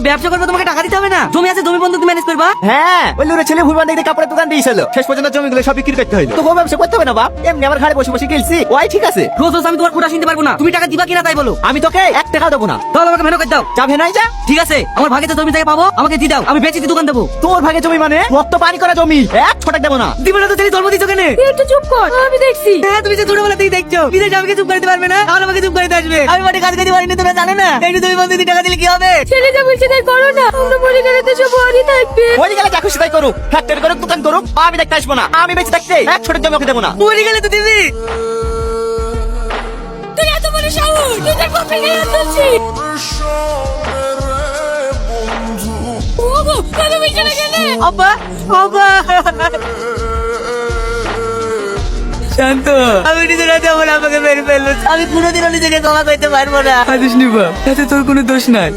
তো ব্যবসা করবে তোমাকে টাকা দিতে হবে না? জমি আছে, জমি বন্ধক ম্যানেজ করবা। হ্যাঁ, ওই লুরে ছেলে ভুল বান্ধব কাপড়ের দোকান দিয়েছিল, শেষ পর্যন্ত জমিগুলো সব বিক্রি করতে হইলো। তো ও ব্যবসা করতে হবে না বাপ, এমনি আমার ঘরে বসে বসে গেলছি, ওই ঠিক আছে। রোজ রোজ আমি তোমার কোটা শুনতে পারবো না, তুমি টাকা দিবা কিনা তাই বলো। আমি তোকে 1 টাকা দেবো না। তাহলে আমাকে ভেনো করে দাও। যাবে নাই যা। ঠিক আছে, আমার ভাগে তো জমি থেকে পাবো, আমাকে দিয়ে দাও, আমি বেচে দিয়ে দোকান দেবো। তোর ভাগে জমি মানে রক্ত পানি করা জমি, 1 ছটাক দেবো না। দিবে না তো ছেলে জন্ম দিচ্ছ কেন? তুই একটু চুপ কর, আমি দেখছি। হ্যাঁ, তুমি যে ছোটবেলা থেকে দেখছো, বিদেশে আমাকে চুপ করতে পারবে না, আর আমাকে চুপ করতে আসবে। আমি মাঠে কাজ করতে পারিনি, তোমরা জানো না? এই যে তুমি বন্ধু দিয়ে টাকা দিলে কি হবে? ছেলে যা বলছে তাই করো না, আমরা মরে গেলে তো সব ওরই থাকবে। ওই গেলে যা খুশি তাই করুক, ফ্যাক্টরি করুক, দোকান করুক, আমি দেখতে আসবো না। আমি বেঁচে থাকতে 1 ছটাক জমি ওকে দেবো না। মরে গেলে তো দিবি। তুই এত বড় সাহস, তুই তোর বাপের গায়ে হাত তুলছিস। ওগো, কবে বিছানা গেলে? আব্বা, আব্বা। শান্ত, আমি নিজের হাতে আমার আমাকে মেরে ফেললো। আমি কোনোদিনও নিজেকে ক্ষমা করতে পারবো না। আদিস নিবা, এতে তোর কোনো দোষ নাই।